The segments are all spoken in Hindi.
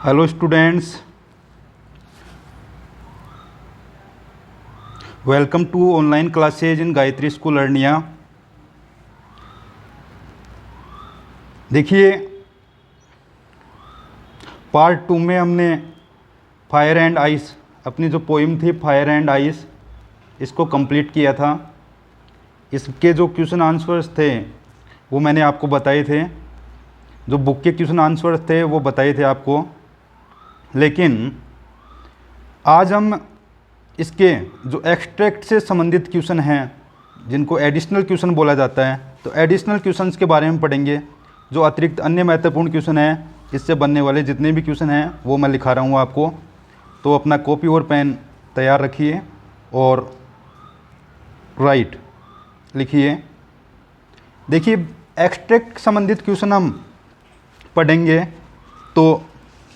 Hello students, welcome to online classes in Gayatri school Arnia. देखिए, पार्ट 2 में हमने फायर एंड आइस, अपनी जो पोइम थी फायर एंड आइस, इसको कंप्लीट किया था। इसके जो क्वेश्चन आंसर्स थे वो मैंने आपको बताए थे, जो बुक के क्वेश्चन आंसर्स थे वो बताए थे आपको। लेकिन आज हम इसके जो एक्सट्रैक्ट से संबंधित क्वेश्चन हैं, जिनको एडिशनल क्वेश्चन बोला जाता है, तो एडिशनल क्वेश्चंस के बारे में पढ़ेंगे। जो अतिरिक्त अन्य महत्वपूर्ण क्वेश्चन हैं, इससे बनने वाले जितने भी क्वेश्चन हैं वो मैं लिखा रहा हूँ आपको। तो अपना कॉपी और पेन तैयार रखिए और राइट लिखिए। देखिए, एक्सट्रैक्ट संबंधित क्वेश्चन हम पढ़ेंगे। तो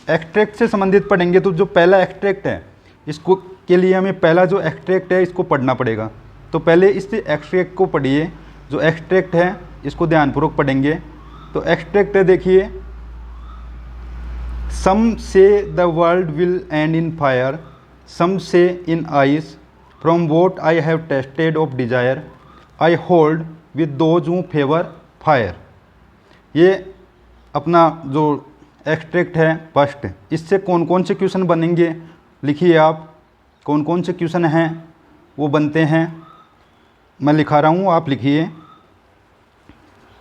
एक्सट्रैक्ट से संबंधित पढ़ेंगे तो जो पहला एक्सट्रैक्ट है, इसको के लिए हमें पहला जो एक्सट्रैक्ट है इसको पढ़ना पड़ेगा। तो पहले इस एक्सट्रैक्ट को पढ़िए। जो एक्सट्रैक्ट है इसको ध्यानपूर्वक पढ़ेंगे। तो एक्सट्रैक्ट है, देखिए, some say the world will end in fire, some say in ice, from what I have tasted of desire, I hold with those who favour fire. ये अपना जो एक्सट्रैक्ट है फर्स्ट। इससे कौन कौन से क्वेश्चन बनेंगे लिखिए आप। कौन कौन से क्वेश्चन हैं वो बनते हैं, मैं लिखा रहा हूँ, आप लिखिए।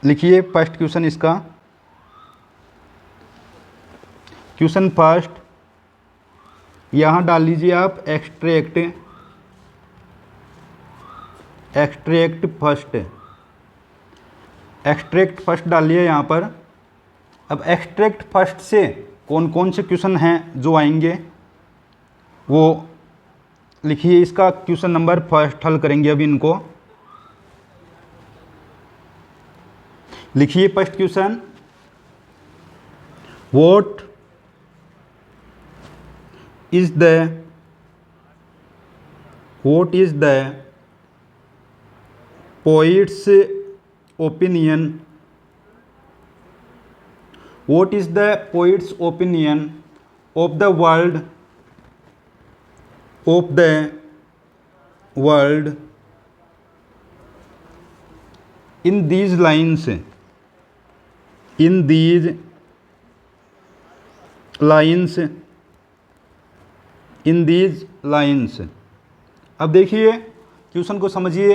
लिखिए फर्स्ट क्वेश्चन इसका। क्वेश्चन फर्स्ट यहाँ डाल लीजिए आप extract, extract first, extract first डालिए यहाँ पर। अब एक्सट्रैक्ट फर्स्ट से कौन कौन से क्वेश्चन हैं जो आएंगे वो लिखिए। इसका क्वेश्चन नंबर फर्स्ट हल करेंगे अभी इनको। लिखिए first question, what is the poets opinion, what is the poet's opinion of the world in these lines, अब देखिए क्वेश्चन को समझिए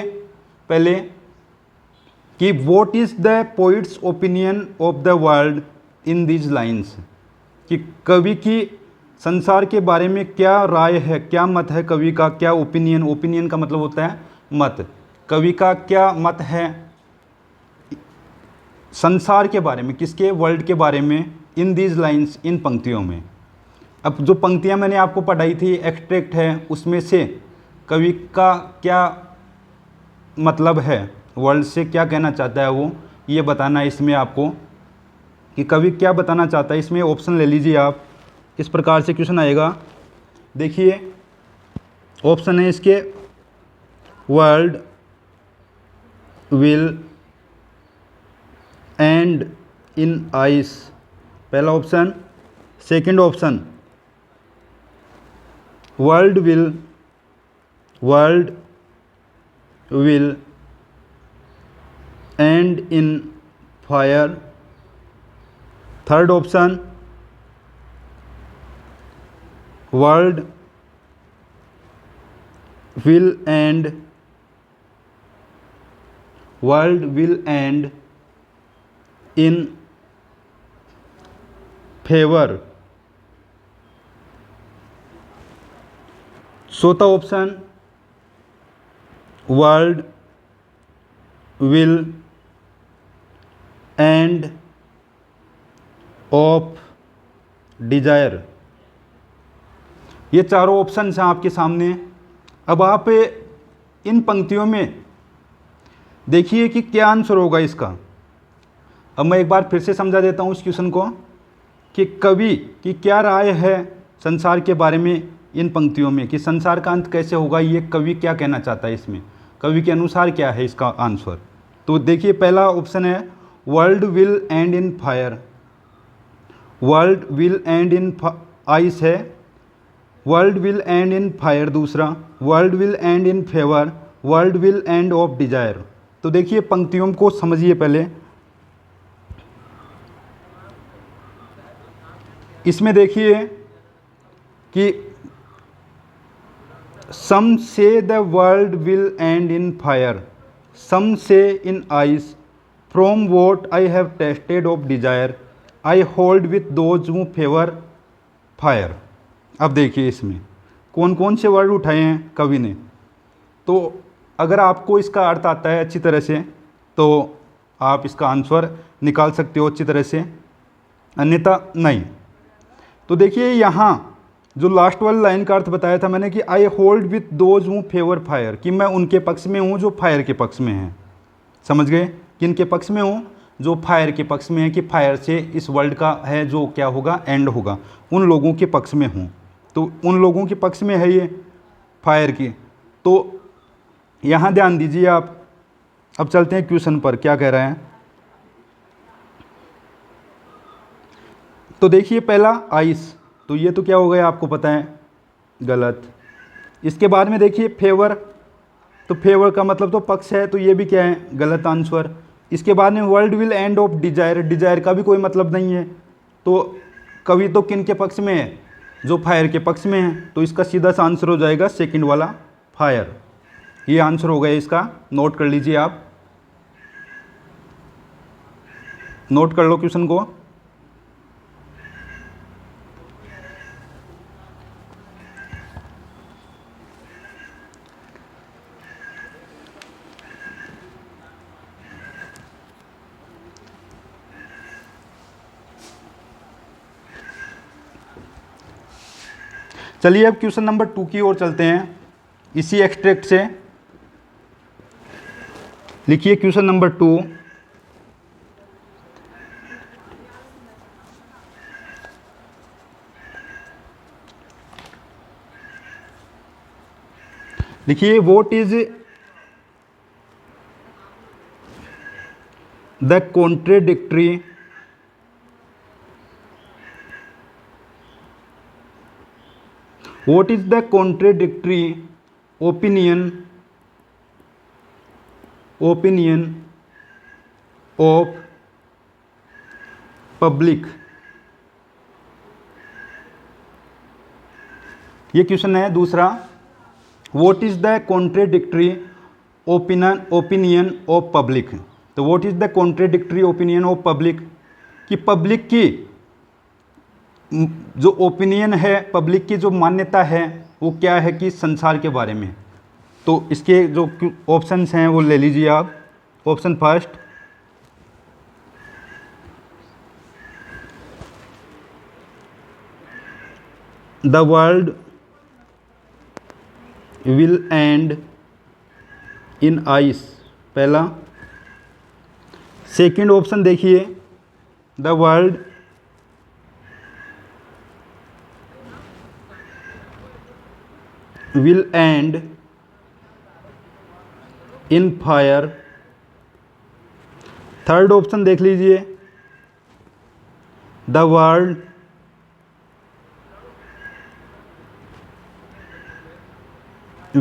पहले कि what is the poet's opinion of the world in these lines, कि कवि की संसार के बारे में क्या राय है, क्या मत है कवि का, क्या ओपिनियन, ओपिनियन का मतलब होता है मत, कवि का क्या मत है संसार के बारे में, किसके, वर्ल्ड के बारे में, इन दीज लाइन्स, इन पंक्तियों में। अब जो पंक्तियां मैंने आपको पढ़ाई थी, एक्सट्रैक्ट है, उसमें से कवि का क्या मतलब है, वर्ल्ड से क्या कहना चाहता है वो, ये बताना है इसमें आपको कि कवि क्या बताना चाहता है। इसमें ऑप्शन ले लीजिए आप। इस प्रकार से क्वेश्चन आएगा। देखिए ऑप्शन है इसके, world will end in ice, पहला option. Second option, world will end in fire. Third option, world will end in favour. चौथा option, world will end of desire. ये चारों ऑप्शन हैं आपके सामने। अब आप इन पंक्तियों में देखिए कि क्या आंसर होगा इसका। अब मैं एक बार फिर से समझा देता हूँ इस क्वेश्चन को कि कवि की क्या राय है संसार के बारे में इन पंक्तियों में, कि संसार का अंत कैसे होगा, ये कवि क्या कहना चाहता है इसमें, कवि के अनुसार क्या है इसका आंसर। तो देखिए पहला ऑप्शन है world will end in fire. World will end in ice है, world will end in fire दूसरा, world will end in favour, world will end of desire. तो देखिए पंक्तियों को समझिए पहले। इसमें देखिए कि some say the world will end in fire, some say in ice, from what I have tasted of desire, I hold with those who favour fire. अब देखिए इसमें कौन कौन से वर्ड उठाए हैं कवि ने। तो अगर आपको इसका अर्थ आता है अच्छी तरह से तो आप इसका आंसर निकाल सकते हो अच्छी तरह से, अन्यथा नहीं। तो देखिए यहाँ जो लास्ट वाली लाइन का अर्थ बताया था मैंने कि आई होल्ड विथ दोज हूँ फेवर फायर, कि मैं उनके पक्ष में हूँ जो फायर के पक्ष में हैं। समझ गए? किनके पक्ष में हूँ? जो फायर के पक्ष में है, कि फायर से इस वर्ल्ड का है जो क्या होगा, एंड होगा, उन लोगों के पक्ष में हूँ। तो उन लोगों के पक्ष में है ये फायर की। तो यहाँ ध्यान दीजिए आप। अब चलते हैं क्वेश्चन पर, क्या कह रहे हैं। तो देखिए पहला आइस, तो ये तो क्या हो गया आपको पता है, गलत। इसके बाद में देखिए फेवर, तो फेवर का मतलब तो पक्ष है, तो ये भी क्या है, गलत आंसर। इसके बाद में world will end of desire, desire का भी कोई मतलब नहीं है। तो कवि तो किन के पक्ष में है, जो फायर के पक्ष में है। तो इसका सीधा सा आंसर हो जाएगा सेकंड वाला, फायर। ये आंसर हो गया इसका, नोट कर लीजिए आप, नोट कर लो क्वेश्चन को। चलिए अब क्वेश्चन नंबर 2 की ओर चलते हैं, इसी एक्सट्रैक्ट से। लिखिए क्वेश्चन नंबर 2। लिखिए what is the contradictory What is the contradictory opinion of public? ये क्वेश्चन है दूसरा। What is the contradictory opinion of public? तो what is the contradictory opinion of public? कि पब्लिक की जो ओपिनियन है, पब्लिक की जो मान्यता है वो क्या है कि संसार के बारे में। तो इसके जो ऑप्शंस हैं वो ले लीजिए आप। Option first, the world will end in ice, पहला। सेकंड ऑप्शन देखिए, the world will end in fire। Third option देख लीजिए, the world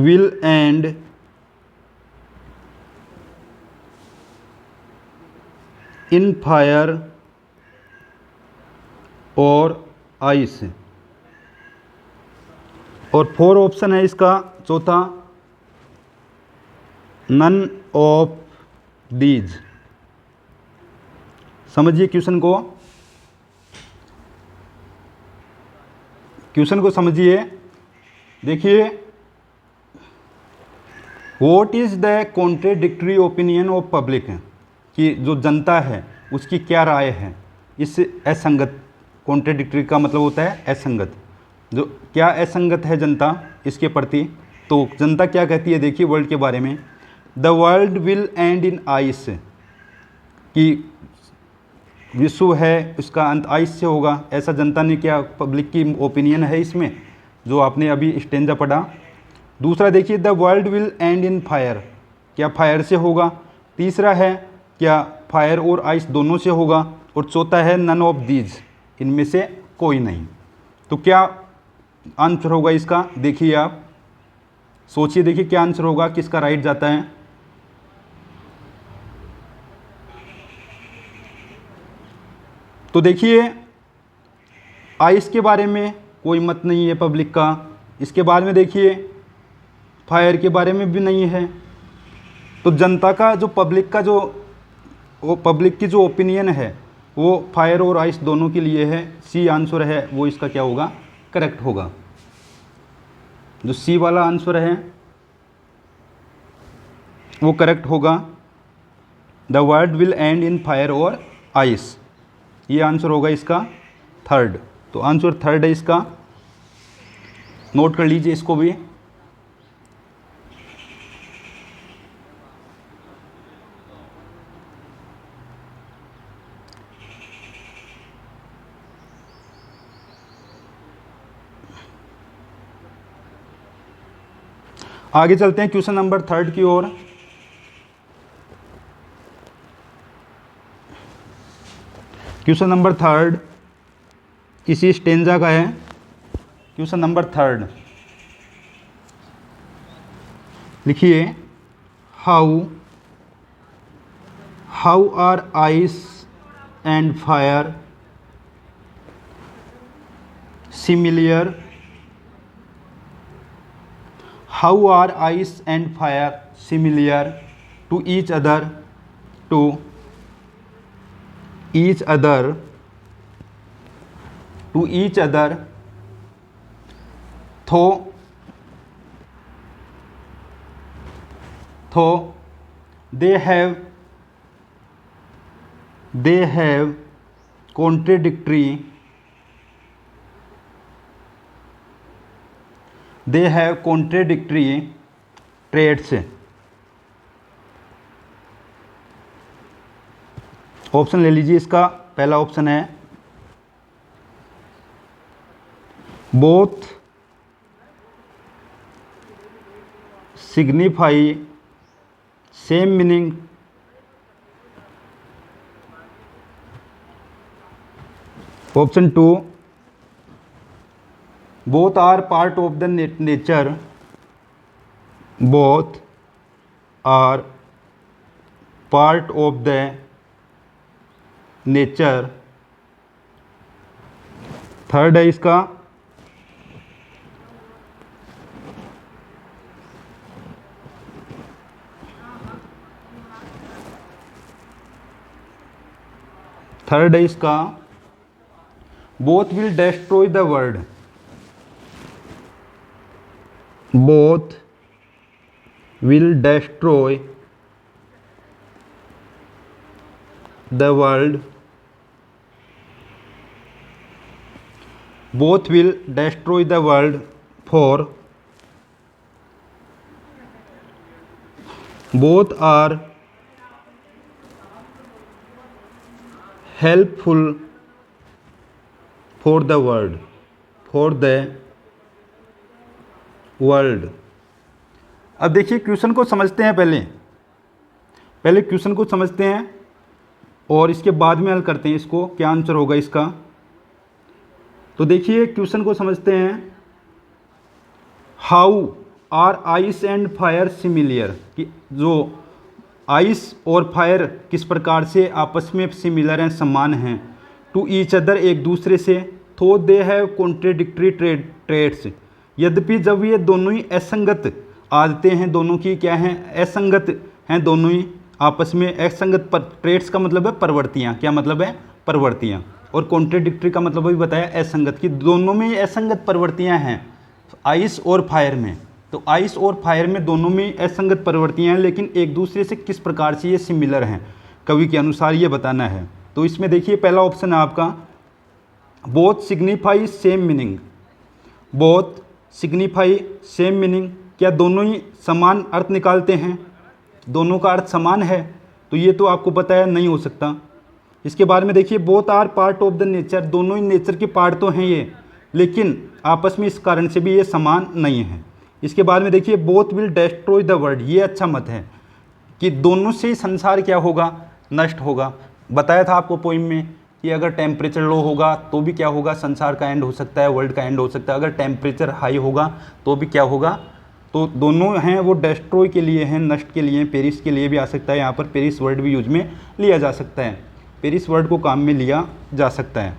will end in fire और ice। और फोर ऑप्शन है इसका चौथा, नन ऑफ दीज। समझिए क्वेश्चन को, समझिए। देखिए what is the contradictory opinion of public, कि जो जनता है उसकी क्या राय है इस असंगत, कॉन्ट्रेडिक्टरी का मतलब होता है असंगत, जो क्या असंगत है जनता इसके प्रति। तो जनता क्या कहती है, देखिए वर्ल्ड के बारे में, the world will end in ice, कि विश्व है उसका अंत आइस से होगा, ऐसा जनता ने क्या, पब्लिक की ओपिनियन है इसमें, जो आपने अभी स्टेंजा पढ़ा। दूसरा देखिए, the world will end in fire, क्या फायर से होगा। तीसरा है क्या फायर और आइस दोनों से होगा। और चौथा है नन ऑफ दीज, इनमें से कोई नहीं। तो क्या आंसर होगा इसका, देखिए आप सोचिए, देखिए क्या आंसर होगा, किसका राइट जाता है। तो देखिए आइस के बारे में कोई मत नहीं है पब्लिक का, इसके बाद में देखिए फायर के बारे में भी नहीं है। तो जनता का जो पब्लिक का जो वो पब्लिक की जो ओपिनियन है वो फायर और आइस दोनों के लिए है। सी आंसर है वो इसका क्या होगा, करेक्ट होगा। जो सी वाला आंसर है वो करेक्ट होगा। The world will end in fire और आइस, ये आंसर होगा इसका थर्ड। तो आंसर थर्ड है इसका, नोट कर लीजिए इसको भी। आगे चलते हैं क्वेश्चन नंबर थर्ड की ओर। क्वेश्चन नंबर थर्ड इसी स्टेंजा का है। क्वेश्चन नंबर थर्ड लिखिए, how are ice and fire similar, how are ice and fire similar to each other, to each other though they have contradictory traits। Option ले लीजिए इसका। पहला ऑप्शन है both signify same meaning, option two both are part of the nature, both are part of the nature। Third है इसका both will destroy the world, both will destroy the world, both will destroy the world, for both are helpful for the world, अब देखिए क्वेश्चन को समझते हैं। पहले क्वेश्चन को समझते हैं और इसके बाद में हल करते हैं इसको, क्या आंसर होगा इसका। तो देखिए क्वेश्चन को समझते हैं। How are ice and fire similar, कि जो आइस और फायर किस प्रकार से आपस में सिमिलर हैं, समान हैं। टू ईच अदर, एक दूसरे से। थो दे हैव कॉन्ट्रेडिक्टरी ट्रेड्स, यद्यपि जब ये दोनों ही असंगत आदतें हैं, दोनों की क्या हैं, असंगत हैं दोनों ही आपस में। असंगत ट्रेड्स का मतलब है प्रवृत्तियाँ, क्या मतलब है, प्रवृत्तियाँ। और कॉन्ट्रेडिक्टरी का मतलब भी बताया असंगत, की दोनों में असंगत प्रवृत्तियाँ हैं आइस और फायर में। तो आइस और फायर में दोनों में असंगत प्रवृत्तियाँ हैं, लेकिन एक दूसरे से किस प्रकार से ये सिमिलर हैं, कवि के अनुसार ये बताना है। तो इसमें देखिए पहला ऑप्शन है आपका both signify same meaning, both signify same meaning, क्या दोनों ही समान अर्थ निकालते हैं, दोनों का अर्थ समान है। तो ये तो आपको पता है नहीं हो सकता। इसके बाद में देखिए both are part of the nature, दोनों ही नेचर के पार्ट तो हैं ये, लेकिन आपस में इस कारण से भी ये समान नहीं है। इसके बाद में देखिए both will destroy the world, ये अच्छा मत है कि दोनों से ही संसार क्या होगा, नष्ट होगा। बताया था आपको पोइम में कि अगर टेम्परेचर लो होगा तो भी क्या होगा, संसार का एंड हो सकता है, वर्ल्ड का एंड हो सकता है। अगर टेम्परेचर हाई होगा तो भी क्या होगा, तो दोनों हैं वो डेस्ट्रॉय के लिए हैं, नष्ट के लिए, पेरिस के लिए भी आ सकता है। यहाँ पर पेरिस वर्ड भी यूज में लिया जा सकता है, पेरिस वर्ड को काम में लिया जा सकता है।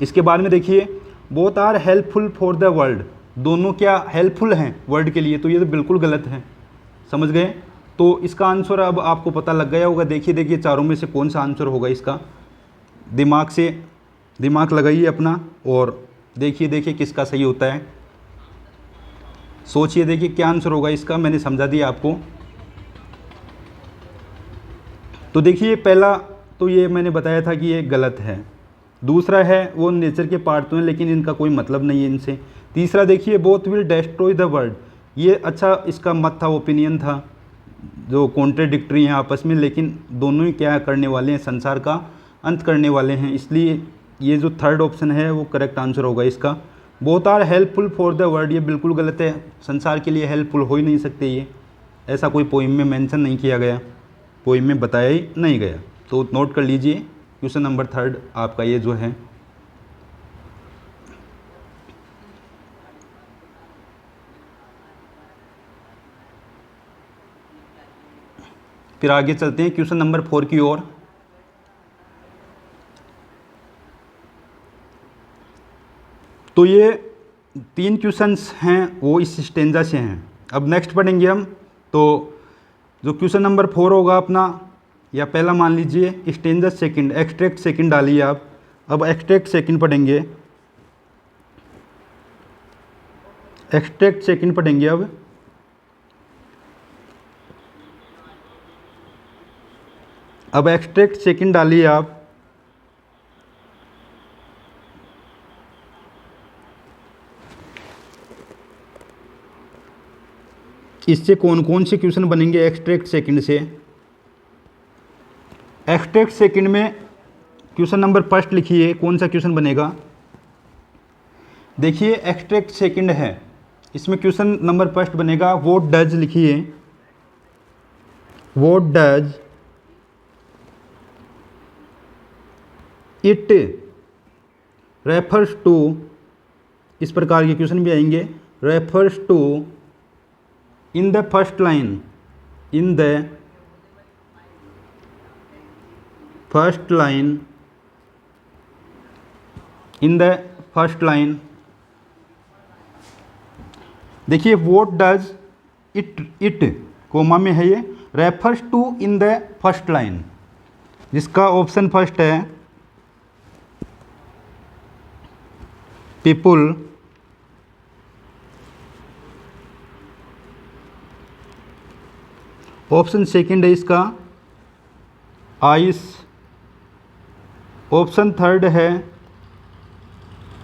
इसके बाद में देखिए both are helpful for the world, दोनों क्या हेल्पफुल हैं वर्ल्ड के लिए, तो ये तो बिल्कुल गलत है, समझ गए। तो इसका आंसर अब आपको पता लग गया होगा। देखिए चारों में से कौन सा आंसर होगा इसका, दिमाग लगाइए अपना और देखिए किसका सही होता है। सोचिए, देखिए क्या आंसर होगा इसका, मैंने समझा दिया आपको। तो देखिए पहला तो ये मैंने बताया था कि ये गलत है। दूसरा है वो नेचर के पार्ट तो हैं लेकिन इनका कोई मतलब नहीं है इनसे। तीसरा देखिए both will destroy the world, ये अच्छा इसका मत था, ओपिनियन था, जो कॉन्ट्रेडिक्टरी हैं आपस में, लेकिन दोनों ही क्या करने वाले हैं, संसार का अंत करने वाले हैं। इसलिए ये जो थर्ड ऑप्शन है वो करेक्ट आंसर होगा इसका। Both are helpful for the world, ये बिल्कुल गलत है, संसार के लिए हेल्पफुल हो ही नहीं सकते, ये ऐसा कोई पोइम में मेंशन नहीं किया गया, पोइम में बताया ही नहीं गया। तो नोट कर लीजिए क्वेश्चन नंबर थर्ड आपका ये जो है। फिर आगे चलते हैं क्वेश्चन नंबर 4 की ओर। तो ये 3 क्वेश्चंस हैं वो इस स्टेंजा से हैं। अब नेक्स्ट पढ़ेंगे हम। तो जो क्वेश्चन नंबर 4 होगा अपना, या पहला मान लीजिए स्टेंजा सेकंड, एक्सट्रैक्ट सेकंड डालिए आप। अब एक्सट्रैक्ट सेकंड पढ़ेंगे, एक्सट्रैक्ट सेकंड पढ़ेंगे। अब एक्सट्रैक्ट सेकंड डालिए आप। इससे कौन कौन से क्वेश्चन बनेंगे एक्सट्रैक्ट सेकंड से। एक्सट्रैक्ट सेकंड में क्वेश्चन नंबर फर्स्ट लिखिए, कौन सा क्वेश्चन बनेगा। देखिए एक्सट्रैक्ट सेकंड है, इसमें क्वेश्चन नंबर फर्स्ट बनेगा व्हाट डज, लिखिए what does it refers to, इस प्रकार के क्वेश्चन भी आएंगे। Refers to in the first line, in the first line, in the first line. देखिए व्हाट डज इट कोमा में है, ये refers to in the first line, जिसका ऑप्शन फर्स्ट है पीपुल ऑप्शन सेकंड है इसका आइस, ऑप्शन थर्ड है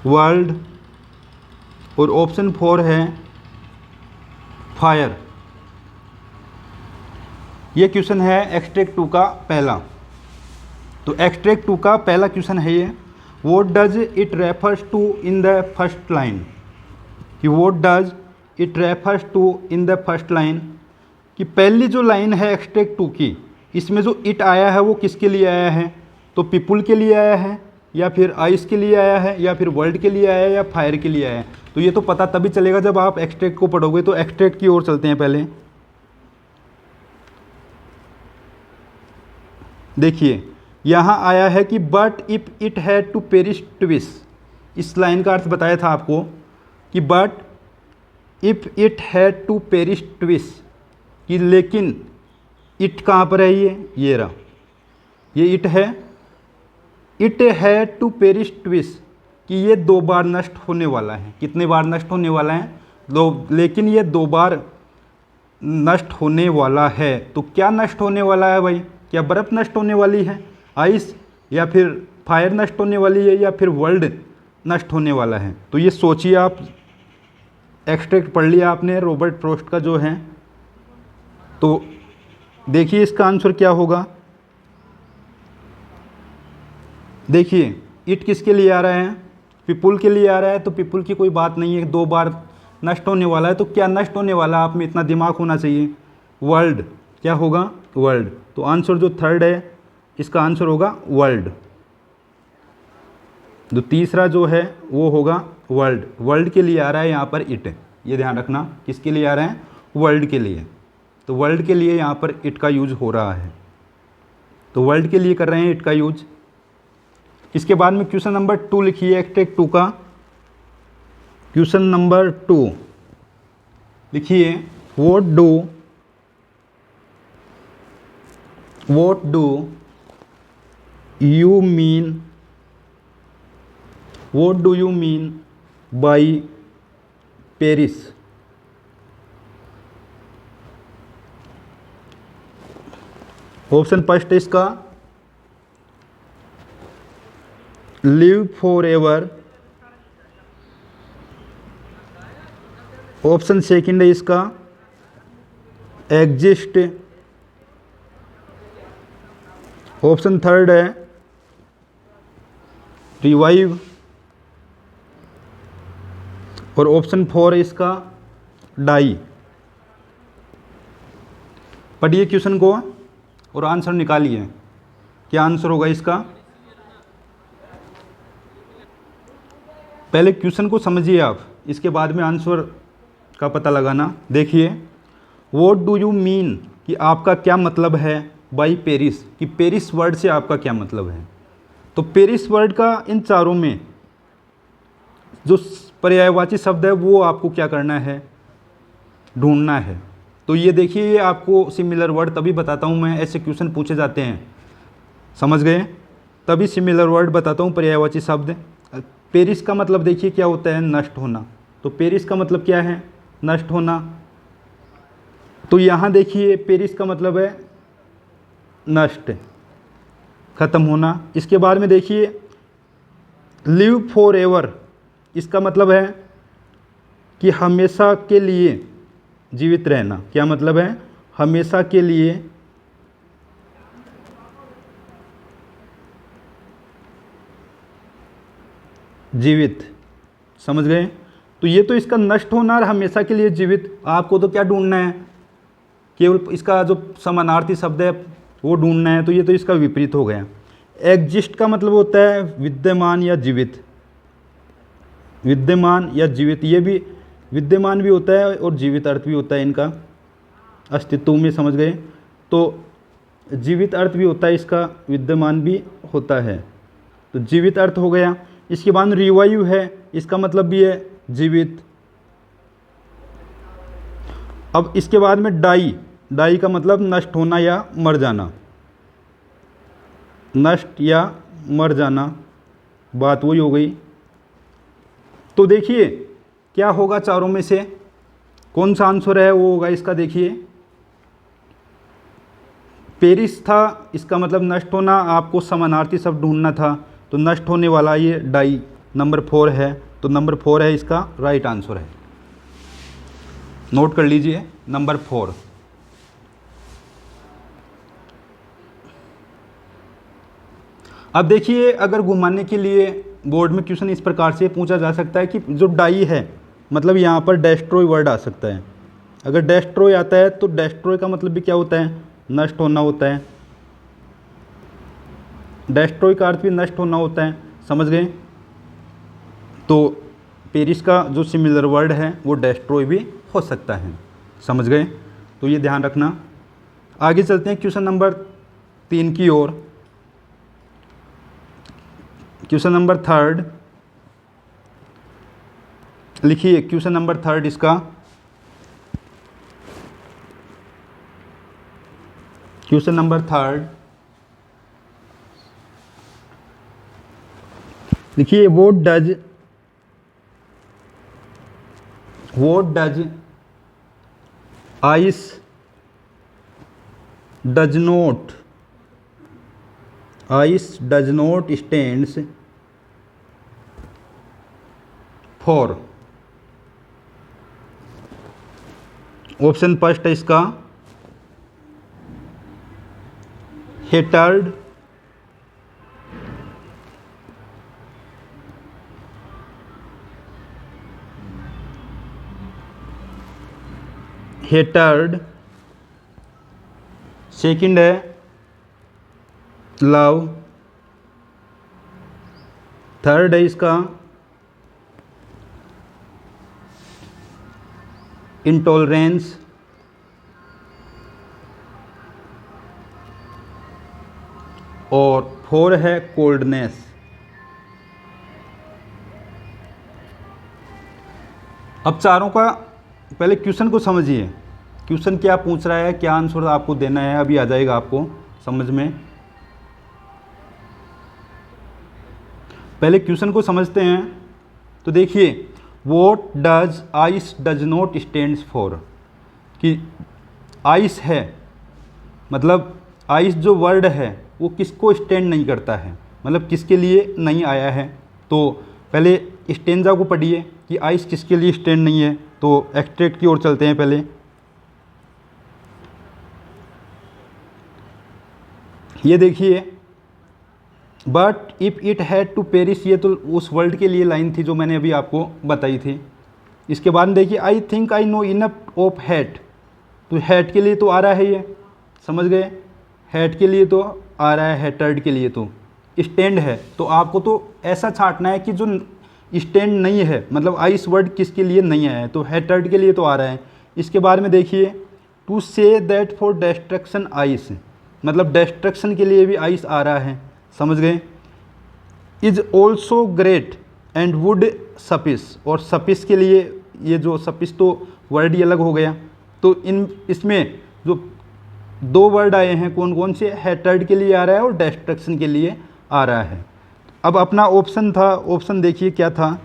वर्ल्ड, और ऑप्शन 4 है फायर। ये क्वेश्चन है एक्सट्रैक्ट 2 का पहला। तो एक्सट्रैक्ट 2 का पहला क्वेश्चन है ये, what does it refers to in the first line, कि what does it refers to in the first line, कि पहली जो लाइन है एक्सट्रैक्ट 2 की, इसमें जो इट आया है वो किसके लिए आया है, तो पीपुल के लिए आया है, या फिर आइस के लिए आया है, या फिर वर्ल्ड के लिए आया है, या फायर के लिए आया है। तो ये तो पता तभी चलेगा जब आप एक्सट्रैक्ट को पढ़ोगे। तो एक्सट्रैक्ट की ओर चलते हैं पहले। देखिए यहाँ आया है कि but if it had to perish twice, इस लाइन का अर्थ बताया था आपको कि but if it had to perish twice, कि लेकिन इट कहाँ पर है, ये रहा, ये इट है, it had to perish twice, कि ये 2 बार नष्ट होने वाला है। कितने बार नष्ट होने वाला है, 2, लेकिन ये 2 बार नष्ट होने वाला है। तो क्या नष्ट होने वाला है भाई, क्या बर्फ़ नष्ट होने वाली है, आइस, या फिर फायर नष्ट होने वाली है, या फिर वर्ल्ड नष्ट होने वाला है। तो ये सोचिए आप, एक्सट्रैक्ट पढ़ लिया आपने रॉबर्ट फ्रॉस्ट का जो है। तो देखिए इसका आंसर क्या होगा। देखिए इट किसके लिए आ रहा है, पीपुल के लिए आ रहा है। तो पीपुल की कोई बात नहीं है, 2 बार नष्ट होने वाला है। तो क्या नष्ट होने वाला है, आप में इतना दिमाग होना चाहिए। वर्ल्ड, क्या होगा, वर्ल्ड। तो आंसर जो थर्ड है इसका आंसर होगा वर्ल्ड। जो तीसरा जो है वो होगा वर्ल्ड। वर्ल्ड के लिए आ रहा है यहाँ पर इट, ये ध्यान रखना, किसके लिए आ रहा है, वर्ल्ड के लिए। तो वर्ल्ड के लिए यहाँ पर इट का यूज हो रहा है, तो वर्ल्ड के लिए कर रहे हैं इट का यूज। इसके बाद में क्वेश्चन नंबर 2 लिखिए, एक्सट्रैक्ट 2 का क्वेश्चन नंबर 2 लिखिए, what do you mean by Paris? Option first है इसका live for ever, option second है इसका एग्जिस्ट, ऑप्शन थर्ड है रिवाइव, और ऑप्शन 4 है इसका डाई। पढ़िए क्वेश्चन को और आंसर निकालिए, क्या आंसर होगा इसका। पहले क्वेश्चन को समझिए आप, इसके बाद में आंसर का पता लगाना। देखिए, व्हाट डू यू मीन कि आपका क्या मतलब है बाई पेरिस, कि पेरिस वर्ड से आपका क्या मतलब है। तो पेरिस वर्ड का इन चारों में जो पर्यायवाची शब्द है वो आपको क्या करना है, ढूंढना है। तो ये देखिए, ये आपको सिमिलर वर्ड तभी बताता हूँ मैं, ऐसे क्वेश्चन पूछे जाते हैं, समझ गए, तभी सिमिलर वर्ड बताता हूँ, पर्यायवाची शब्द। पेरिस का मतलब देखिए क्या होता है, नष्ट होना। तो पेरिस का मतलब क्या है, नष्ट होना। तो यहाँ देखिए पेरिस का मतलब है नष्ट, खत्म होना। इसके बाद में देखिए लिव फॉर एवर, इसका मतलब है कि हमेशा के लिए जीवित रहना। क्या मतलब है, हमेशा के लिए जीवित, समझ गए। तो ये तो इसका नष्ट होना और हमेशा के लिए जीवित, आपको तो क्या ढूंढना है, केवल इसका जो समानार्थी शब्द है वो ढूंढना है। तो ये तो इसका विपरीत हो गया। एग्जिस्ट का मतलब होता है विद्यमान या जीवित, विद्यमान या जीवित, ये भी विद्यमान भी होता है और जीवित अर्थ भी होता है इनका, अस्तित्व में, समझ गए। तो जीवित अर्थ भी होता है इसका, विद्यमान भी होता है, तो जीवित अर्थ हो गया। इसके बाद रिवाइव है, इसका मतलब भी है जीवित। अब इसके बाद में डाई, डाई का मतलब नष्ट होना या मर जाना, नष्ट या मर जाना, बात वही हो गई। तो देखिए क्या होगा, चारों में से कौन सा आंसर है वो होगा इसका। देखिए पेरिस था, इसका मतलब नष्ट होना, आपको समानार्थी शब्द ढूंढना था, तो नष्ट होने वाला ये डाई नंबर 4 है। तो नंबर 4 है इसका राइट आंसर है, नोट कर लीजिए नंबर 4। अब देखिए, अगर घुमाने के लिए बोर्ड में क्वेश्चन इस प्रकार से पूछा जा सकता है कि जो डाई है मतलब यहाँ पर डेस्ट्रॉय वर्ड आ सकता है। अगर डेस्ट्रॉय आता है तो डेस्ट्रॉय का मतलब भी क्या होता है, नष्ट होना होता है। डेस्ट्रॉय का अर्थ भी नष्ट होना होता है, समझ गए। तो पेरिस का जो सिमिलर वर्ड है वो डेस्ट्रॉय भी हो सकता है, समझ गए। तो ये ध्यान रखना। आगे चलते हैं क्वेश्चन नंबर 3 की ओर। क्वेश्चन नंबर 3 लिखिए, क्वेश्चन नंबर 3 इसका, क्वेश्चन नंबर 3 लिखिए, what does ice does not stands for. Option first है इसका हेटर्ड, सेकंड है लव, थर्ड है इसका इंटॉलरेंस, और फोर है कोल्डनेस। अब चारों का पहले क्वेश्चन को समझिए, क्वेश्चन क्या पूछ रहा है, क्या आंसर आपको देना है, अभी आ जाएगा आपको समझ में। पहले क्वेश्चन को समझते हैं। तो देखिए, what does ice does not stands for, कि आइस है मतलब आइस जो वर्ड है वो किसको स्टैंड नहीं करता है, मतलब किसके लिए नहीं आया है। तो पहले स्टेंजा को पढ़िए कि आइस किसके लिए स्टैंड नहीं है। तो एक्सट्रैक्ट की ओर चलते हैं पहले। ये देखिए, but if it had to perish, ये तो उस वर्ल्ड के लिए लाइन थी जो मैंने अभी आपको बताई थी। इसके बाद में देखिए, I think I know enough of hat, तो हैट के लिए तो आ रहा है, ये समझ गए, हैट के लिए तो आ रहा है, हैटर्ड के लिए तो स्टैंड है। तो आपको तो ऐसा छांटना है कि जो स्टैंड नहीं है, मतलब आइस वर्ड किसके लिए नहीं आया है, तो हैटर्ड के लिए तो आ रहा है। इसके बाद में देखिए, to say that for destruction ice, मतलब डिस्ट्रक्शन के लिए भी आइस आ रहा है, समझ गए। Is also great and would suffice, और सपिस के लिए, ये जो सपिस तो वर्ड ही अलग हो गया। तो इसमें जो दो वर्ड आए हैं कौन कौन से, हैटर्ड के लिए आ रहा है और डिस्ट्रक्शन के लिए आ रहा है। अब अपना ऑप्शन था, ऑप्शन देखिए क्या था,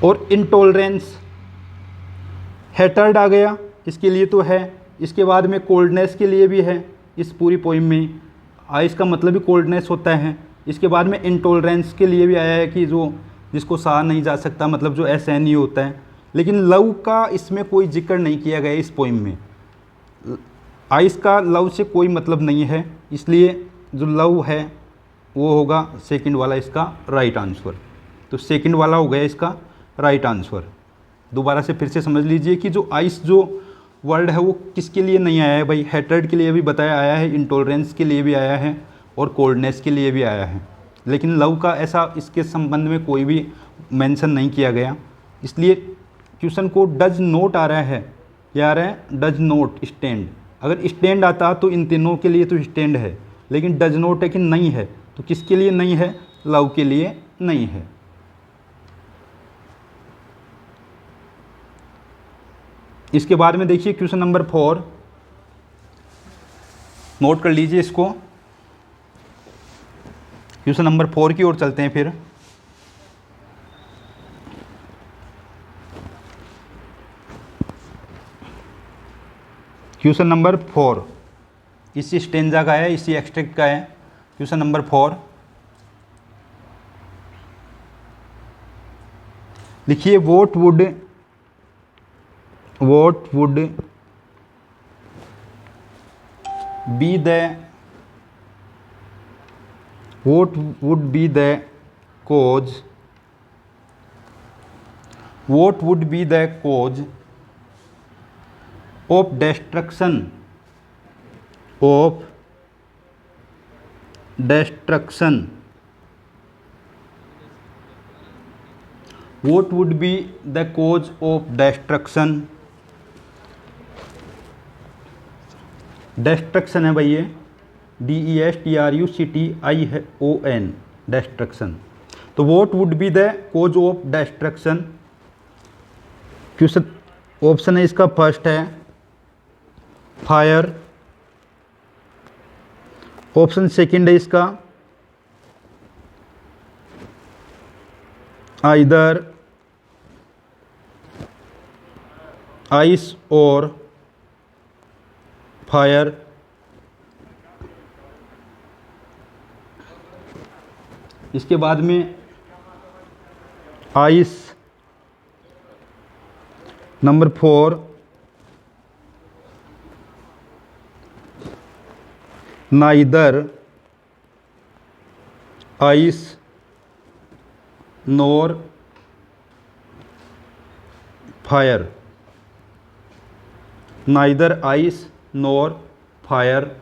और इंटॉलरेंस, हैटर्ड आ गया, इसके लिए तो है। इसके बाद में कोल्डनेस के लिए भी है, इस पूरी पोइम में आइस का मतलब भी कोल्डनेस होता है। इसके बाद में इंटॉलरेंस के लिए भी आया है कि जो जिसको सहा नहीं जा सकता, मतलब जो असहनीय होता है। लेकिन लव का इसमें कोई जिक्र नहीं किया गया इस पोइम में, आइस का लव से कोई मतलब नहीं है, इसलिए जो लव है वो होगा सेकंड वाला इसका राइट आंसर। तो सेकंड वाला हो गया इसका राइट आंसर। दोबारा से फिर से समझ लीजिए कि जो आइस जो वर्ड है वो किसके लिए नहीं आया है भाई, हैटर्ड के लिए भी बताया आया है, इंटॉलरेंस के लिए भी आया है, और कोल्डनेस के लिए भी आया है। लेकिन लव का ऐसा इसके संबंध में कोई भी मेंशन नहीं किया गया, इसलिए क्वेश्चन को डज नोट आ रहा है, क्या आ रहा है, डज नोट स्टैंड। अगर स्टैंड आता तो इन तीनों के लिए तो स्टैंड है, लेकिन डज नोट है कि नहीं है, तो किसके लिए नहीं है, लव के लिए नहीं है। इसके बाद में देखिए क्वेश्चन नंबर 4, नोट कर लीजिए इसको। क्वेश्चन नंबर 4 की ओर चलते हैं फिर। क्वेश्चन नंबर 4 इसी स्टेंजा का है, इसी एक्सट्रैक्ट का है। क्वेश्चन नंबर 4 लिखिए, what would be the cause of destruction what would be the cause of destruction। destruction है भाई, ये DESTRUCTION, destruction। तो what would be the cause of destruction। Question option है इसका फर्स्ट है फायर, ऑप्शन सेकंड है इसका आइदर आइस और फायर, इसके बाद में आइस, नंबर 4 नाइदर आइस नोर फायर, नाइदर आइस नोर फायर,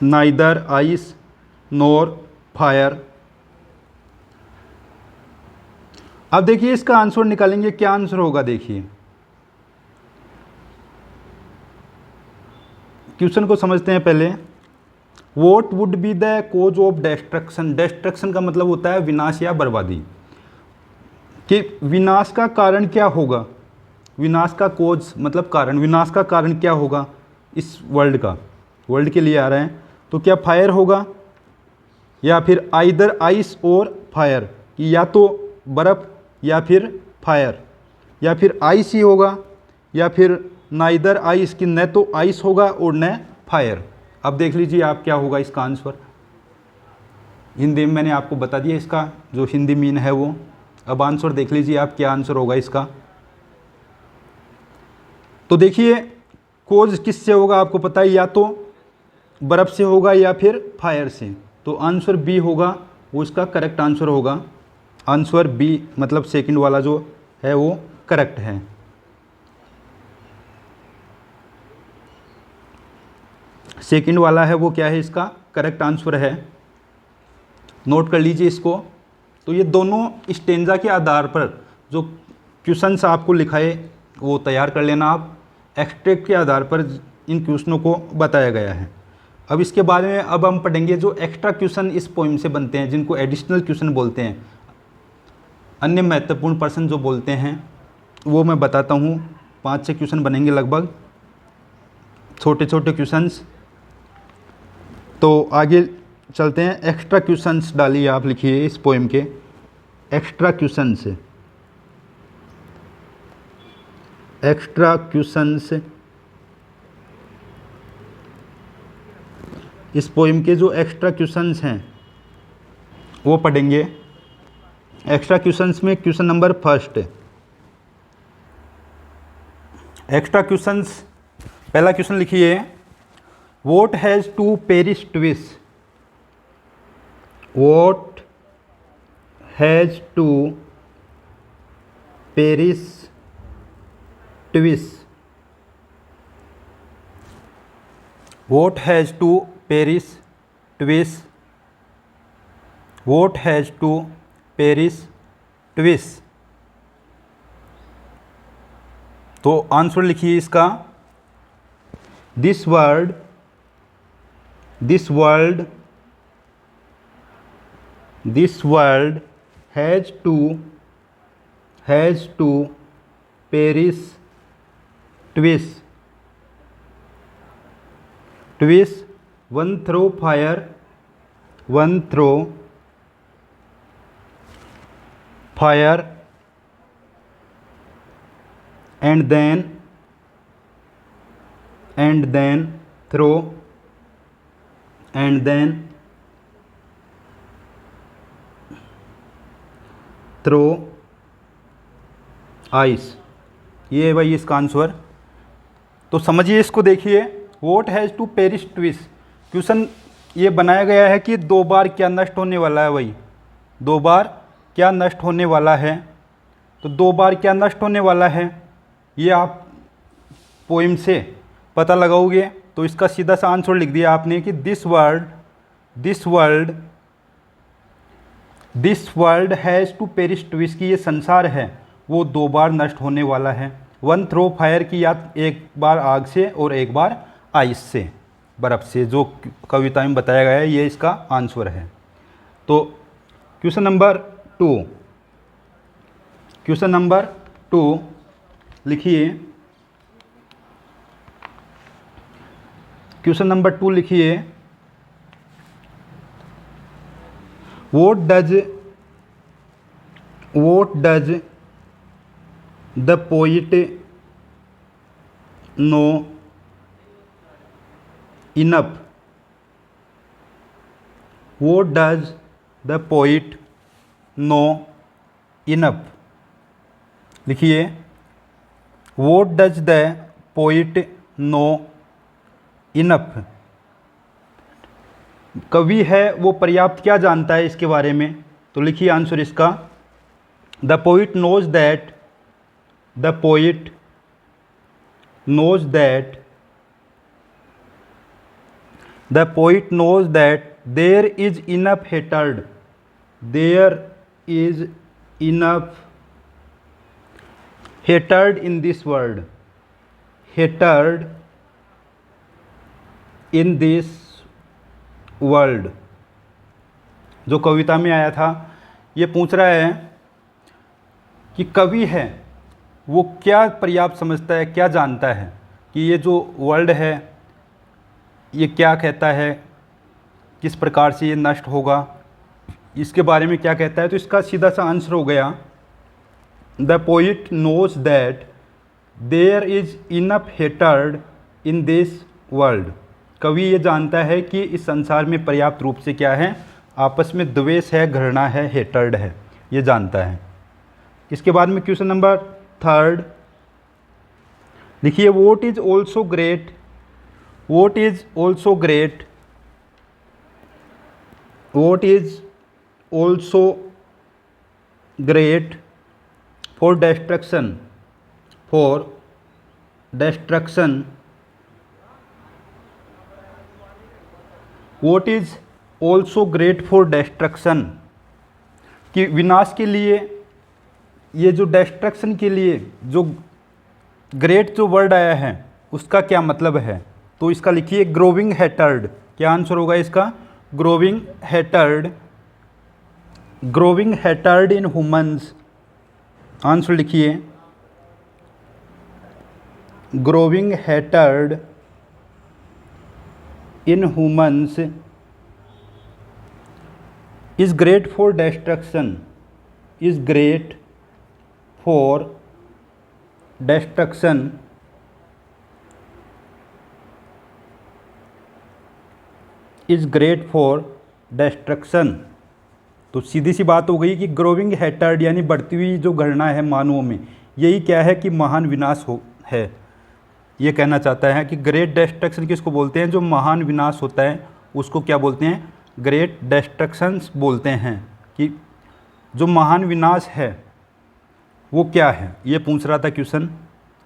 नाइदर आइस नोर फायर। अब देखिए इसका आंसर निकालेंगे, क्या आंसर होगा देखिए। क्वेश्चन को समझते हैं पहले। What would be the cause of destruction. Destruction का मतलब होता है विनाश या बर्बादी, कि विनाश का कारण क्या होगा। विनाश का कोज मतलब कारण, विनाश का कारण क्या होगा इस वर्ल्ड का, वर्ल्ड के लिए आ रहे हैं। तो क्या फायर होगा, या फिर आइदर आइस और फायर, कि या तो बर्फ़ या फिर फायर, या फिर आइस ही होगा, या फिर नाइदर आइस, कि न तो आइस होगा और न फायर। अब देख लीजिए आप क्या होगा इसका आंसर। हिंदी में मैंने आपको बता दिया इसका जो हिंदी मीन है वो। अब आंसर देख लीजिए आप क्या आंसर होगा इसका। तो देखिए कोज किससे होगा आपको पता है, या तो बर्फ़ से होगा या फिर फायर से। तो आंसर बी होगा वो इसका करेक्ट आंसर होगा। आंसर बी मतलब सेकंड वाला जो है वो करेक्ट है। सेकंड वाला है वो क्या है, इसका करेक्ट आंसर है। नोट कर लीजिए इसको। तो ये दोनों स्टेंजा के आधार पर जो क्वेश्चंस आपको लिखाए वो तैयार कर लेना आप। एक्सट्रैक्ट के आधार पर इन क्वेश्चनों को बताया गया है। अब इसके बारे में अब हम पढ़ेंगे जो एक्स्ट्रा क्वेश्चन इस पोइम से बनते हैं, जिनको एडिशनल क्वेश्चन बोलते हैं, अन्य महत्वपूर्ण प्रश्न जो बोलते हैं वो मैं बताता हूँ। 5-6 क्वेश्चन बनेंगे लगभग, छोटे छोटे क्वेश्चंस। तो आगे चलते हैं। एक्स्ट्रा क्वेश्चंस डालिए आप, लिखिए इस पोएम के एक्स्ट्रा क्वेश्चंस। एक्स्ट्रा क्वेश्चंस इस पोएम के जो एक्स्ट्रा क्वेश्चंस हैं वो पढ़ेंगे। एक्स्ट्रा क्वेश्चंस में question number first, extra questions पहला क्वेश्चन लिखिए। What has to perish twice. What has to perish twice. What has to perish twice. What has to perish twice. तो आंसर लिखिए इसका। This world has to perish twice. Twice one through fire and then throw ice। ये है भाई इसका आंसर। तो समझिए इसको, देखिए what has to perish twice. Question ये बनाया गया है कि 2 बार क्या नष्ट होने वाला है, भाई 2 बार क्या नष्ट होने वाला है। तो 2 बार क्या नष्ट होने वाला है ये आप पोइम से पता लगाओगे। तो इसका सीधा सा आंसर लिख दिया आपने कि this world has to perish twice, की ये संसार है वो 2 बार नष्ट होने वाला है। वन थ्रो फायर, की या एक बार आग से और एक बार आइस से, बर्फ़ से, जो कविता में बताया गया है। ये इसका आंसर है। तो क्वेश्चन नंबर 2 लिखिए। क्वेश्चन नंबर 2 लिखिए। What does the poet know enough. What does the poet know enough. लिखिए what does the poet know enough. कवि है वो पर्याप्त क्या जानता है इसके बारे में। तो लिखिए आंसर इसका। The poet knows that there is enough hatred, there is enough hatred in this world, hatred in this world, जो कविता में आया था। ये पूछ रहा है कि कवि है वो क्या पर्याप्त समझता है, क्या जानता है कि ये जो वर्ल्ड है ये क्या कहता है, किस प्रकार से ये नष्ट होगा, इसके बारे में क्या कहता है। तो इसका सीधा सा आंसर हो गया, the poet knows that there is enough hatred in this world. कवि ये जानता है कि इस संसार में पर्याप्त रूप से क्या है, आपस में द्वेष है, घृणा है, हेटर्ड है, ये जानता है। इसके बाद में क्वेश्चन नंबर 3 लिखिए, vote is also great, vote is also great, vote is also great for destruction, for destruction, what is also great for destruction, कि विनाश के लिए, ये जो destruction के लिए जो ग्रेट जो वर्ड आया है उसका क्या मतलब है। तो इसका लिखिए ग्रोविंग हेटर्ड, क्या आंसर होगा इसका, growing hatred, growing hatred in humans, answer लिखिए growing hatred in humans is great for destruction, is great for destruction, is great for destruction। तो सीधी सी बात हो गई कि ग्रोविंग हेटर्ड यानी बढ़ती हुई जो घृणा है मानवों में, यही क्या है कि महान विनाश हो है। ये कहना चाहता है कि ग्रेट डेस्ट्रक्शन किसको बोलते हैं, जो महान विनाश होता है उसको क्या बोलते हैं, ग्रेट डेस्ट्रक्शंस बोलते हैं। कि जो महान विनाश है वो क्या है, ये पूछ रहा था क्वेश्चन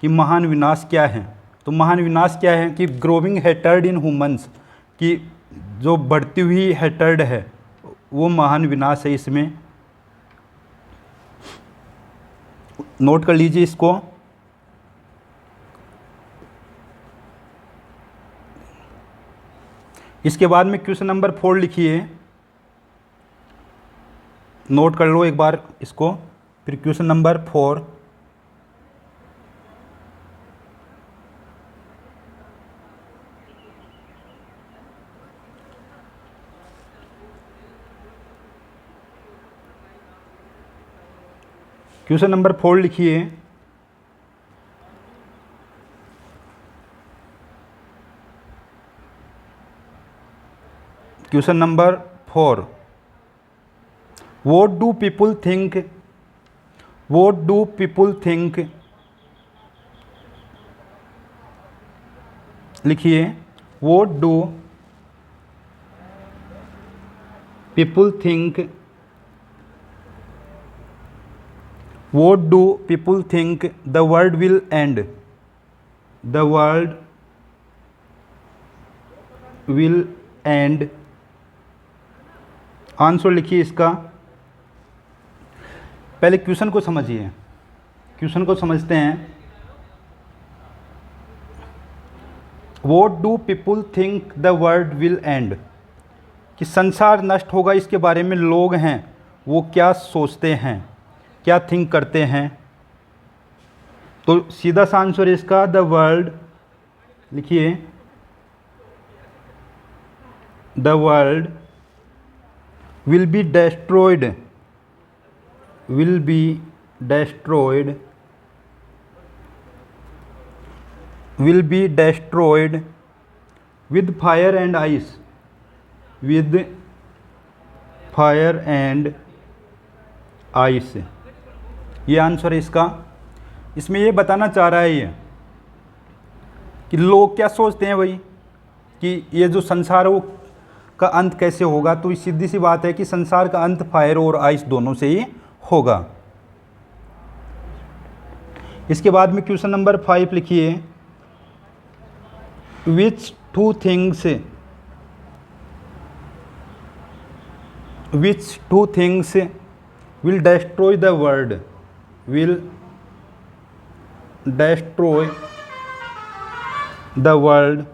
कि महान विनाश क्या है। तो महान विनाश क्या है कि ग्रोविंग हेटर्ड इन ह्यूमन्स, कि जो बढ़ती हुई हेटर्ड है वो महान विनाश है। इसमें नोट कर लीजिए इसको। इसके बाद में क्वेश्चन नंबर 4 लिखिए, नोट कर लो एक बार इसको। फिर क्वेश्चन नंबर 4, क्वेश्चन नंबर 4 लिखिए, question number 4, what do people think, what do people think, लिखिए what do people think, what do people think the world will end, the world will end, answer लिखिए इसका। पहले क्वेश्चन को समझिए, क्वेश्चन को समझते हैं। What do people think the world will and, कि संसार नष्ट होगा इसके बारे में लोग हैं वो क्या सोचते हैं, क्या थिंक करते हैं। तो सीधा सा आंसर इसका द वर्ल्ड, लिखिए the world will be destroyed, will be destroyed, will be destroyed with fire and ice, with fire and ice, ये आंसर है इसका। इसमें ये बताना चाह रहा है ये कि लोग क्या सोचते हैं भाई, कि ये जो संसार है वो का अंत कैसे होगा। तो सीधी सी बात है कि संसार का अंत फायर और आइस दोनों से ही होगा। इसके बाद में क्वेश्चन नंबर 5 लिखिए, which two things, which two things will destroy the world, will destroy the world।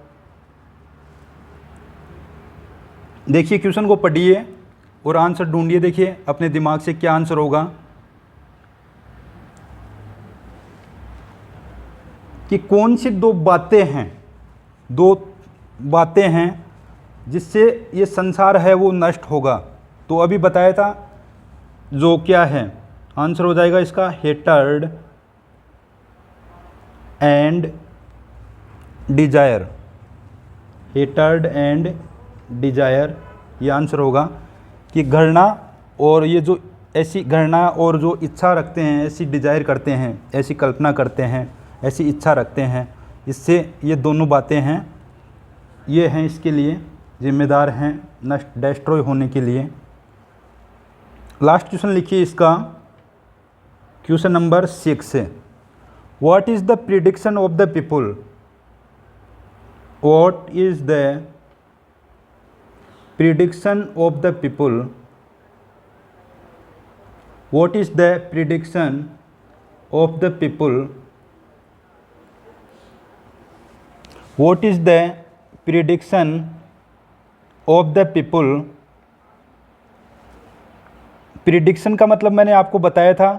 देखिए क्वेश्चन को पढ़िए और आंसर ढूंढिए, देखिए अपने दिमाग से क्या आंसर होगा कि कौन सी दो बातें हैं जिससे ये संसार है वो नष्ट होगा। तो अभी बताया था जो क्या है, आंसर हो जाएगा इसका hatred and desire. Hatred and desire ये आंसर होगा कि घृणा और ये जो ऐसी घृणा और जो इच्छा रखते हैं, ऐसी डिजायर करते हैं, ऐसी कल्पना करते हैं, ऐसी इच्छा रखते हैं, इससे ये दोनों बातें हैं, ये हैं इसके लिए जिम्मेदार हैं नष्ट डिस्ट्रॉय होने के लिए। लास्ट क्वेश्चन लिखिए इसका, क्वेश्चन नंबर 6 है, what is the prediction of the people, what is the prediction of the people, what is the prediction of the people, what is the prediction of the people। Prediction का मतलब मैंने आपको बताया था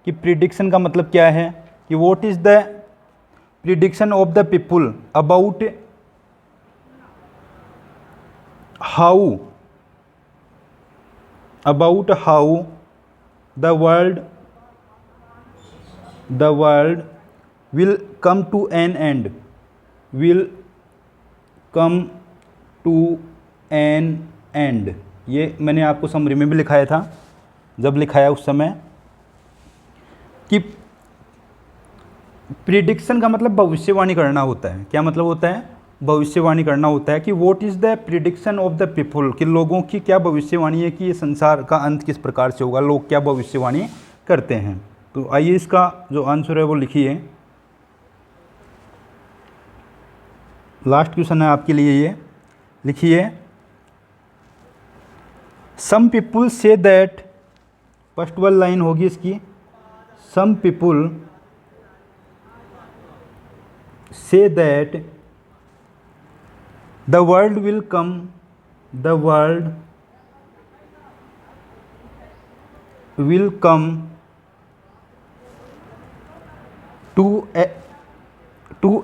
कि प्रिडिक्शन का मतलब क्या है कि what is the prediction of the people about how the world will come to an end, will come to an end। ये मैंने आपको समरी में भी लिखाया था जब लिखाया उस समय कि प्रिडिक्शन का मतलब भविष्यवाणी करना होता है। क्या मतलब होता है? भविष्यवाणी करना होता है कि what is the prediction of the people, कि लोगों की क्या भविष्यवाणी है कि ये संसार का अंत किस प्रकार से होगा, लोग क्या भविष्यवाणी करते हैं। तो आइए इसका जो आंसर है वो लिखिए। लास्ट क्वेश्चन है आपके लिए, ये लिखिए, some people say that, first वाली लाइन होगी इसकी, some people say that the world will come to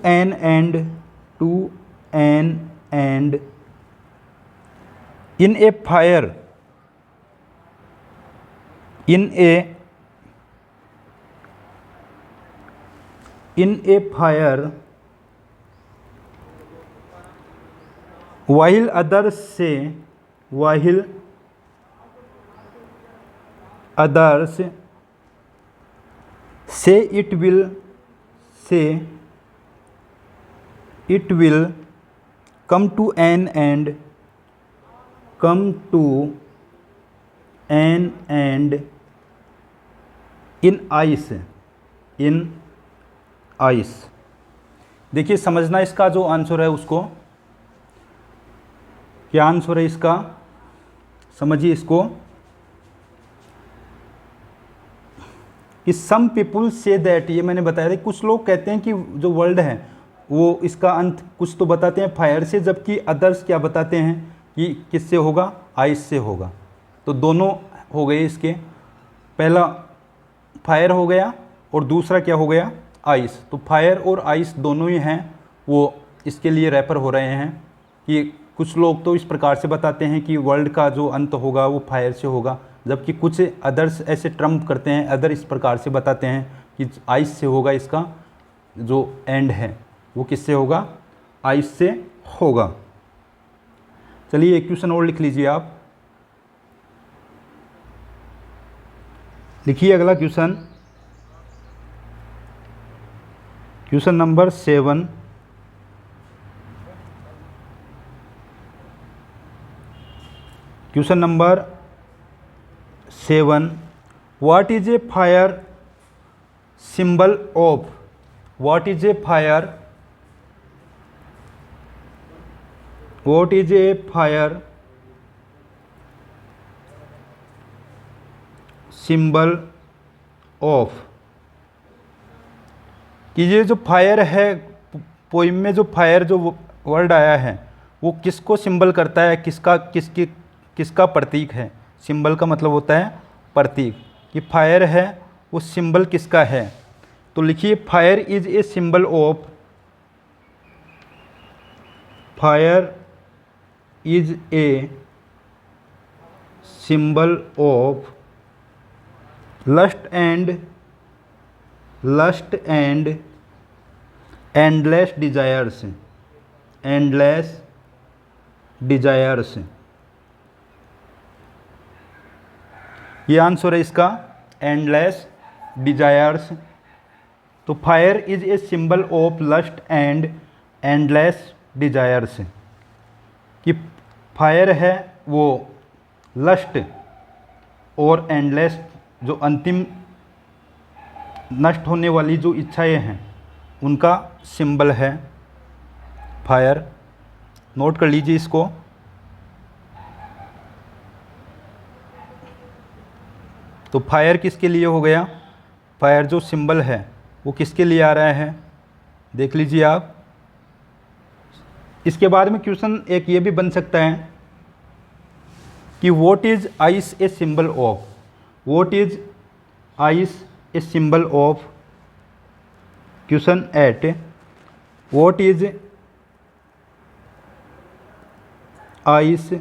an end in a fire, while others say it will come to an end in ice। देखिए समझना इसका जो आंसर है उसको, क्या आंसर है इसका, समझिए इसको कि सम पीपुल से दैट, ये मैंने बताया था कुछ लोग कहते हैं कि जो वर्ल्ड है वो इसका अंत कुछ तो बताते हैं फायर से, जबकि अदर्स क्या बताते हैं कि किससे होगा, आइस से होगा। तो दोनों हो गए इसके, पहला फायर हो गया और दूसरा क्या हो गया, आइस। तो फायर और आइस दोनों ही हैं वो इसके लिए रेफर हो रहे हैं कि कुछ लोग तो इस प्रकार से बताते हैं कि वर्ल्ड का जो अंत होगा वो फायर से होगा, जबकि कुछ अदर्स ऐसे ट्रम्प करते हैं, अदर इस प्रकार से बताते हैं कि आइस से होगा, इसका जो एंड है वो किससे होगा, आइस से होगा। चलिए एक क्वेश्चन और लिख लीजिए आप, लिखिए अगला question, question number 7। Question number 7, what is a fire symbol of, what is a fire, what is a fire symbol of, कि ये जो फायर है, पोइम में जो फायर जो वर्ड आया है वो किसको सिंबल करता है, किसका प्रतीक है। सिंबल का मतलब होता है प्रतीक, कि फायर है वो सिंबल किसका है। तो लिखिए fire is a symbol of, fire is a symbol of lust and endless desires, endless desires. ये आंसर है इसका, एंडलेस डिजायर्स। तो fire is a symbol of lust and endless desires, कि फायर है वो लस्ट और एंडलेस, जो अंतिम नष्ट होने वाली जो इच्छाएं हैं उनका सिंबल है फायर। नोट कर लीजिए इसको। तो फायर किसके लिए हो गया, फायर जो सिंबल है वो किसके लिए आ रहा है, देख लीजिए आप। इसके बाद में क्वेश्चन एक ये भी बन सकता है कि what is ice A symbol of, what is ice A symbol of. Question 8, what is ice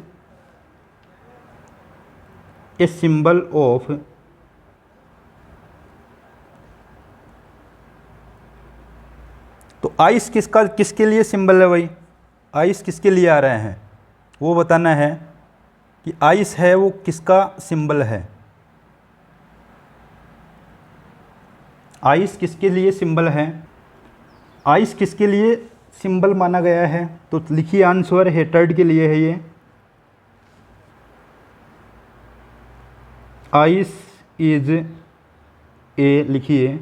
A symbol of. तो आइस किसके लिए सिंबल है भाई, आइस किसके लिए आ रहे हैं वो बताना है कि आइस है वो किसका सिंबल है, आइस किसके लिए सिंबल है, आइस किसके लिए सिंबल माना गया है। तो लिखिए आंसर हेटर्ड के लिए है ये। आइस इज ए, लिखिए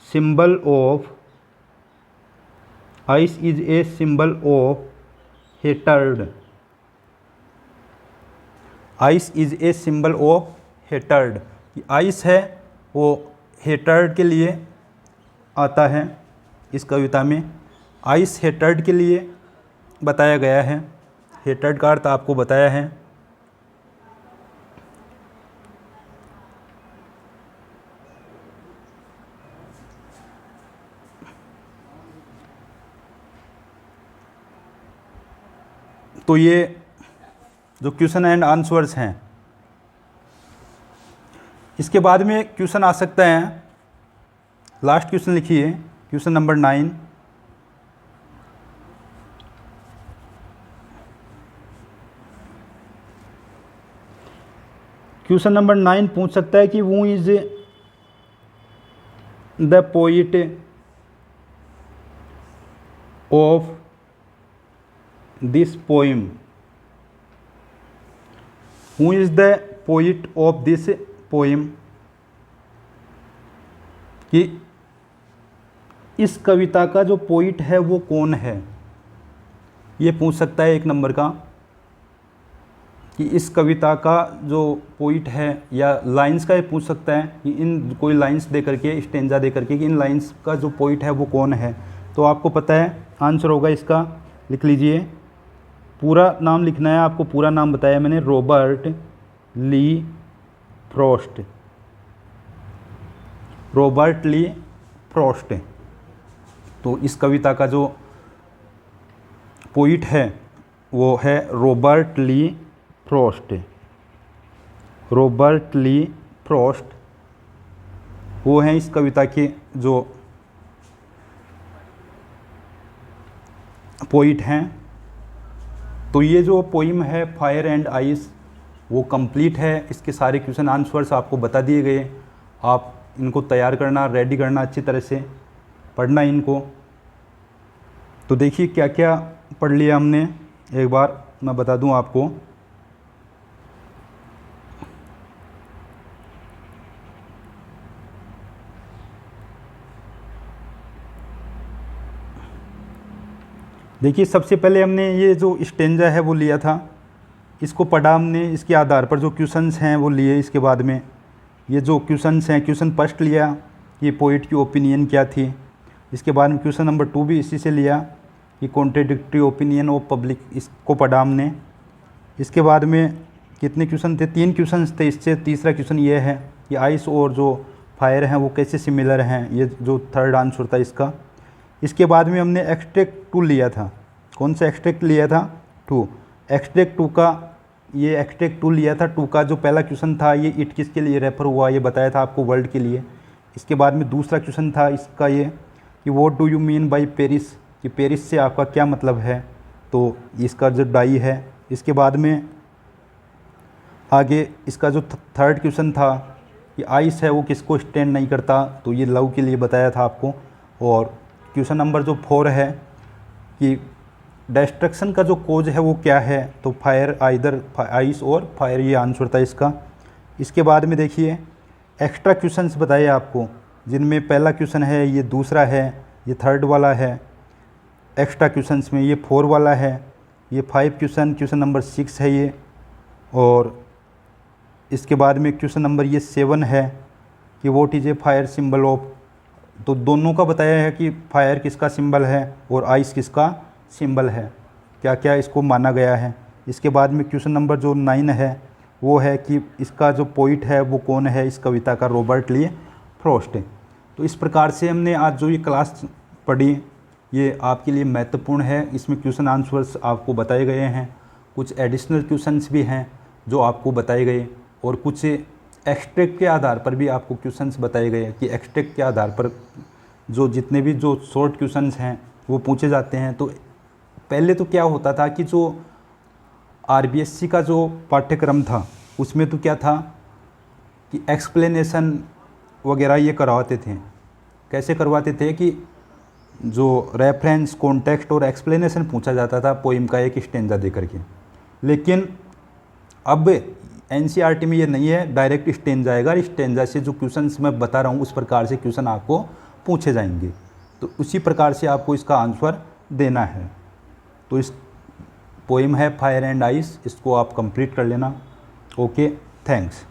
symbol of, ice is a symbol of hatred, ice is a symbol of hatred. Ice है वो हेटर्ड के लिए आता है। इस कविता में आइस हेटर्ड के लिए बताया गया है, हेटर्ड का अर्थ आपको बताया है। तो ये जो क्वेश्चन एंड आंसर्स हैं, इसके बाद में क्वेश्चन आ सकता है। लास्ट क्वेश्चन लिखिए, क्वेश्चन नंबर 9। क्वेश्चन नंबर 9 पूछ सकता है कि वो is the poet of this poem, who is the poet of this poem, कि इस कविता का जो पोइट है वो कौन है। ये पूछ सकता है 1 नंबर का, कि इस कविता का जो पोइट है, या लाइंस का ये पूछ सकता है कि इन कोई लाइंस दे करके, स्टेंजा दे करके, कि इन लाइंस का जो पोइट है वो कौन है। तो आपको पता है आंसर होगा इसका, लिख लीजिए। पूरा नाम लिखना है आपको, पूरा नाम बताया मैंने, रॉबर्ट ली फ्रॉस्ट, रॉबर्ट ली फ्रॉस्ट। तो इस कविता का जो पोइट है वो है रॉबर्ट ली फ्रॉस्ट, रॉबर्ट ली फ्रॉस्ट वो हैं इस कविता के जो पोइट हैं। तो ये जो पोइम है फायर एंड आइस वो कंप्लीट है। इसके सारे क्वेश्चन आंसर्स आपको बता दिए गए। आप इनको तैयार करना, रेडी करना, अच्छी तरह से पढ़ना इनको। तो देखिए क्या क्या पढ़ लिया हमने, एक बार मैं बता दूं आपको। देखिए सबसे पहले हमने ये जो स्टेंजा है वो लिया था, इसको पढ़ा हमने, इसके आधार पर जो क्वेश्चंस हैं वो लिए। इसके बाद में ये जो क्वेश्चंस हैं, क्वेश्चन फर्स्ट लिया कि पोइट की ओपिनियन क्या थी, इसके बाद में क्वेश्चन नंबर 2 भी इसी से लिया कि कॉन्ट्रेडिक्टरी ओपिनियन ऑफ पब्लिक, इसको पढ़ा हमने। इसके बाद में कितने क्वेश्चन थे, 3 क्वेश्चन थे। इससे तीसरा क्वेश्चन ये है कि आइस और जो फायर हैं वो कैसे सिमिलर हैं, ये जो थर्ड आंसर था इसका। इसके बाद में हमने एक्सट्रैक्ट 2 लिया था। कौन सा एक्सट्रैक्ट लिया था? 2। एक्सट्रैक्ट 2 का, ये एक्सट्रैक्ट 2 लिया था। 2 का जो पहला क्वेश्चन था ये इट किसके लिए रेफर हुआ, ये बताया था आपको, वर्ल्ड के लिए। इसके बाद में दूसरा क्वेश्चन था इसका ये कि what do you mean by Paris, कि पेरिस से आपका क्या मतलब है, तो इसका जो डाई है। इसके बाद में आगे इसका जो थर्ड क्वेश्चन था कि आइस है वो किसको स्टैंड नहीं करता, तो ये लव के लिए बताया था आपको। और क्वेश्चन नंबर जो 4 है कि डिस्ट्रक्शन का जो कोज है वो क्या है, तो फायर, आइदर आइस और फायर, ये आंसर था इसका। इसके बाद में देखिए एक्स्ट्रा क्वेश्चंस बताए आपको, जिनमें पहला क्वेश्चन है, ये दूसरा है, ये थर्ड वाला है। एक्स्ट्रा क्वेश्चंस में ये 4 वाला है, ये 5 क्वेश्चन नंबर 6 है ये। और इसके बाद में क्वेश्चन नंबर ये 7 है कि what is a fire symbol of, तो दोनों का बताया है कि फायर किसका सिंबल है और आइस किसका सिंबल है, क्या क्या इसको माना गया है। इसके बाद में क्वेश्चन नंबर जो 9 है वो है कि इसका जो पोइट है वो कौन है इस कविता का, रॉबर्ट ली फ्रॉस्ट। तो इस प्रकार से हमने आज जो ये क्लास पढ़ी ये आपके लिए महत्वपूर्ण है। इसमें क्वेश्चन आंसर्स आपको बताए गए हैं, कुछ एडिशनल क्वेश्चंस भी हैं जो आपको बताए गए, और कुछ एक्सट्रैक्ट के आधार पर भी आपको क्वेश्चंस बताए गए कि एक्सट्रैक्ट के आधार पर जो जितने भी जो शॉर्ट क्वेश्चंस हैं वो पूछे जाते हैं। तो पहले तो क्या होता था कि जो आरबीएससी का जो पाठ्यक्रम था उसमें तो क्या था कि एक्सप्लेनेशन वगैरह ये करवाते थे। कैसे करवाते थे कि जो रेफरेंस, कॉन्टेक्स्ट और एक्सप्लेनेशन पूछा जाता था पोइम का एक स्टेंजा दे करके। लेकिन अब एनसीईआरटी में ये नहीं है, डायरेक्ट स्टेंजा आएगा। स्टेंजा से जो क्वेश्चंस मैं बता रहा हूँ उस प्रकार से क्वेश्चन आपको पूछे जाएंगे, तो उसी प्रकार से आपको इसका आंसर देना है। तो इस पोइम है फायर एंड आइस, इसको आप कंप्लीट कर लेना। Okay, thanks.